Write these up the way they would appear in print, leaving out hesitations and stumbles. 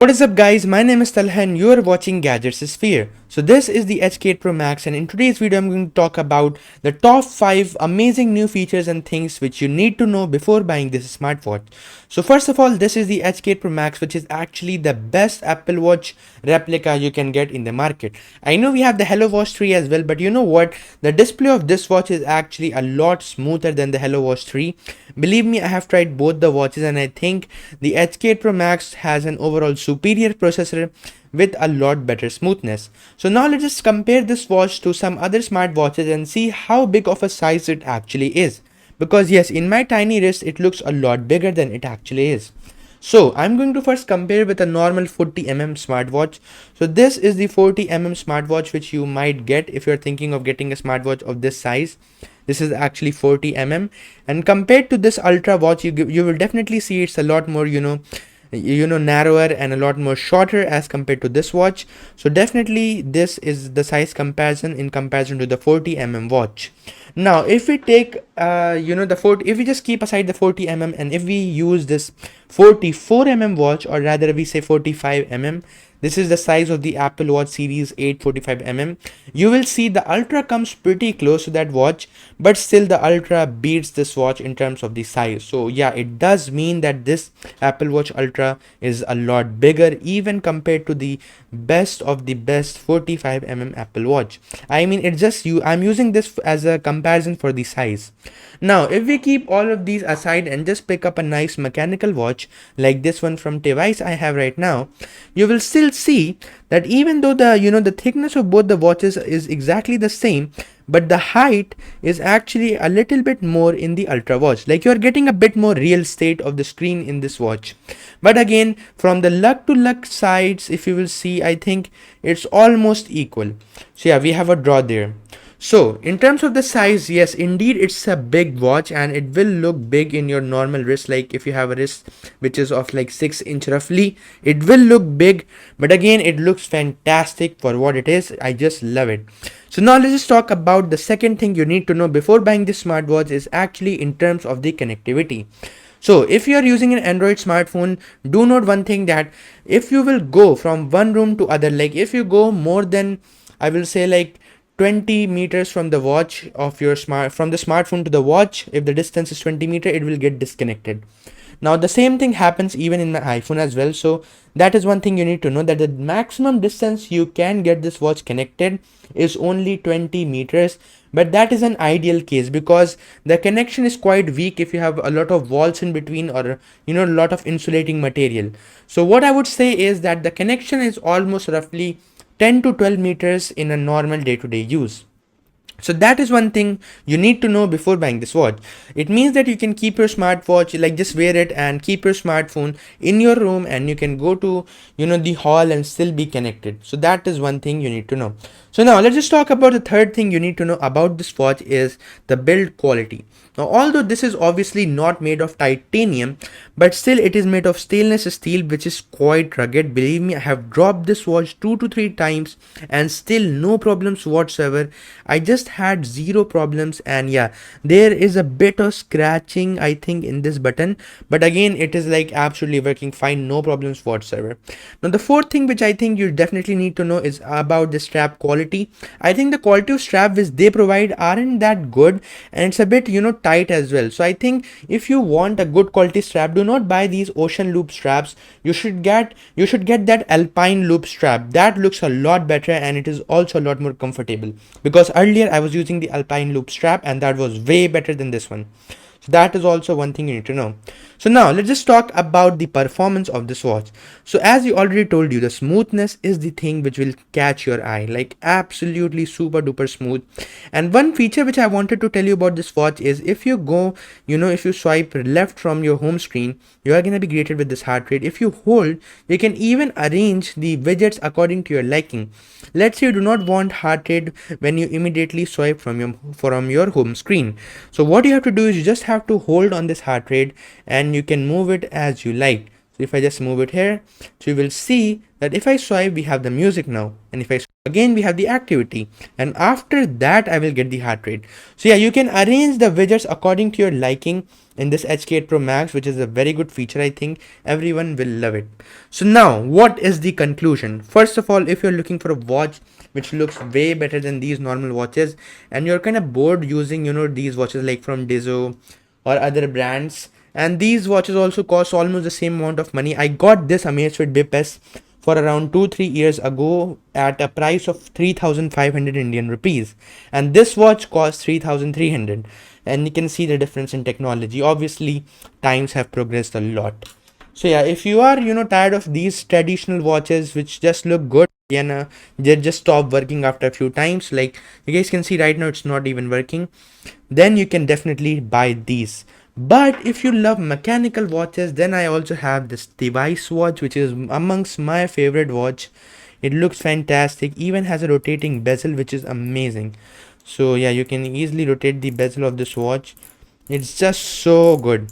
What is up guys, my name is Talha and you are watching Gadgets Sphere. So this is the Hk8 Pro Max, and in today's video I'm going to talk about the top 5 amazing new features and things which you need to know before buying this smartwatch. So first of all, this is the Hk8 Pro Max, which is actually the best Apple Watch replica you can get in the market. I know we have the Hello Watch 3 as well, but you know what? The display of this watch is actually a lot smoother than the Hello Watch 3. Believe me, I have tried both the watches and I think the Hk8 Pro Max has an overall superior processor with a lot better smoothness. So now let's just compare this watch to some other smartwatches and see how big of a size it actually is. Because yes, in my tiny wrist it looks a lot bigger than it actually is. So I'm going to first compare with a normal 40mm smartwatch. So this is the 40mm smartwatch which you might get if you're thinking of getting a smartwatch of this size. This is actually 40mm, and compared to this ultra watch, you will definitely see it's a lot more narrower and a lot more shorter as compared to this watch. So definitely this is the size comparison in comparison to the 40mm watch. Now if we take if we just keep aside the 40mm and if we use this 44mm watch, or rather we say 45mm, this is the size of the Apple Watch Series 8 45mm. You will see the Ultra comes pretty close to that watch, but still the Ultra beats this watch in terms of the size. So yeah, it does mean that this Apple Watch Ultra is a lot bigger even compared to the best of the best 45mm Apple Watch. I mean, it's just I'm using this as a comparison for the size. Now if we keep all of these aside and just pick up a nice mechanical watch like this one from device I have right now, you will still see that even though the thickness of both the watches is exactly the same, but the height is actually a little bit more in the Ultra watch. Like, you're getting a bit more real estate of the screen in this watch. But again, from the lug to lug sides, if you will see, I think it's almost equal. So yeah, we have a draw there. So in terms of the size, yes, indeed it's a big watch and it will look big in your normal wrist. Like if you have a wrist which is of like 6 inch roughly, it will look big, but again it looks fantastic for what it is. I just love it. So now let's just talk about the second thing you need to know before buying this smartwatch is actually in terms of the connectivity. So if you are using an Android smartphone, do note one thing, that if you will go from one room to other, like if you go more than, I will say, like 20 meters from the watch of your from the smartphone to the watch, if the distance is 20 meters, it will get disconnected. Now the same thing happens even in my iPhone as well. So that is one thing you need to know, that the maximum distance you can get this watch connected is only 20 meters. But that is an ideal case because the connection is quite weak if you have a lot of walls in between, or a lot of insulating material. So what I would say is that the connection is almost roughly 10 to 12 meters in a normal day-to-day use. So that is one thing you need to know before buying this watch. It means that you can keep your smartwatch, like just wear it and keep your smartphone in your room, and you can go to the hall and still be connected. So that is one thing you need to know. So now let's just talk about the third thing you need to know about this watch is the build quality. Now although this is obviously not made of titanium, but still it is made of stainless steel, which is quite rugged. Believe me, I have dropped this watch 2 to 3 times and still no problems whatsoever. I just had zero problems, and yeah, there is a bit of scratching I think in this button, but again it is like absolutely working fine, no problems whatsoever. Now the fourth thing which I think you definitely need to know is about the strap quality. I think the quality of strap which they provide aren't that good, and it's a bit tight as well. So I think if you want a good quality strap, do not buy these ocean loop straps. You should get that alpine loop strap. That looks a lot better and it is also a lot more comfortable, because earlier I was using the alpine loop strap and that was way better than this one. So that is also one thing you need to know. So now let's just talk about the performance of this watch. So as you already told you, the smoothness is the thing which will catch your eye, like absolutely super duper smooth. And one feature which I wanted to tell you about this watch is if you go, if you swipe left from your home screen, you are going to be greeted with this heart rate. If you hold, you can even arrange the widgets according to your liking. Let's say you do not want heart rate when you immediately swipe from your home screen. So what you have to do is you just have to hold on this heart rate and you can move it as you like. So if I just move it here, so you will see that if I swipe, we have the music now, and if I swipe again, we have the activity, and after that I will get the heart rate. So yeah, you can arrange the widgets according to your liking, in this Hk8 Pro Max, which is a very good feature. I think everyone will love it. So now, what is the conclusion? First of all, if you're looking for a watch which looks way better than these normal watches, and you're kind of bored using, these watches like from Dizzo or other brands, and these watches also cost almost the same amount of money. I got this Amazfit Bip S for around 2-3 years ago at a price of 3,500 Indian rupees, and this watch costs 3,300. And you can see the difference in technology. Obviously, times have progressed a lot. So yeah, if you are tired of these traditional watches which just look good and they just stop working after a few times, like you guys can see right now it's not even working, then you can definitely buy these. But if you love mechanical watches, then I also have this device watch, which is amongst my favorite watch. It looks fantastic, even has a rotating bezel, which is amazing. So yeah, you can easily rotate the bezel of this watch. It's just so good.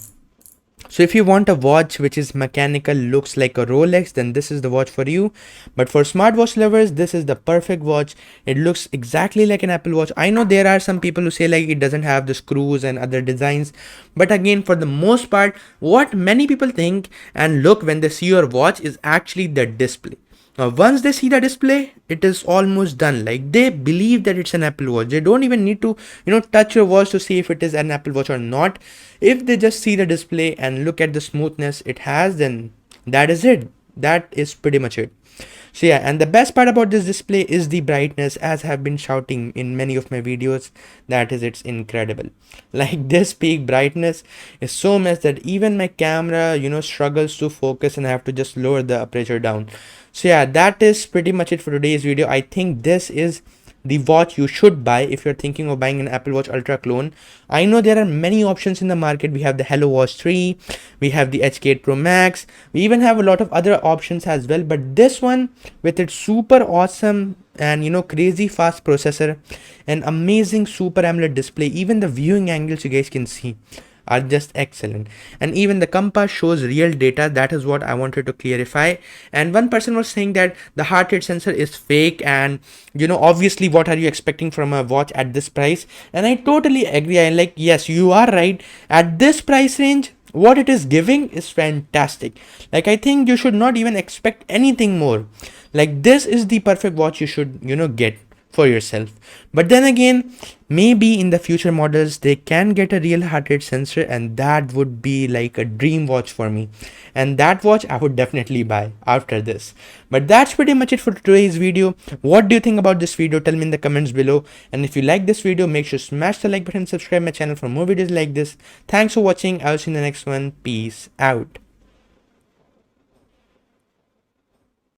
So if you want a watch which is mechanical, looks like a Rolex, then this is the watch for you. But for smartwatch lovers, this is the perfect watch. It looks exactly like an Apple Watch. I know there are some people who say like it doesn't have the screws and other designs, but again, for the most part, what many people think and look when they see your watch is actually the display. Now, once they see the display, it is almost done. Like they believe that it's an Apple Watch. They don't even need to, touch your watch to see if it is an Apple Watch or not. If they just see the display and look at the smoothness it has, then that is it. That is pretty much it. So yeah, and the best part about this display is the brightness, as I have been shouting in many of my videos, that is, it's incredible. Like this peak brightness is so much that even my camera, struggles to focus and I have to just lower the aperture down. So yeah, that is pretty much it for today's video. I think this is the watch you should buy if you're thinking of buying an Apple Watch Ultra clone. I know there are many options in the market. We have the Hello Watch 3, we have the Hk8 Pro Max, we even have a lot of other options as well, but this one with its super awesome and crazy fast processor and amazing super AMOLED display, even the viewing angles you guys can see are just excellent, and even the compass shows real data. That is what I wanted to clarify. And one person was saying that the heart rate sensor is fake, and obviously what are you expecting from a watch at this price? And I totally agree. I like, yes, you are right. At this price range, what it is giving is fantastic. Like I think you should not even expect anything more. Like this is the perfect watch you should get for yourself. But then again, maybe in the future models they can get a real heart rate sensor, and that would be like a dream watch for me, and that watch I would definitely buy after this. But that's pretty much it for today's video. What do you think about this video? Tell me in the comments below, and if you like this video, make sure to smash the like button, subscribe my channel for more videos like this. Thanks for watching. I'll see you in the next one. Peace out.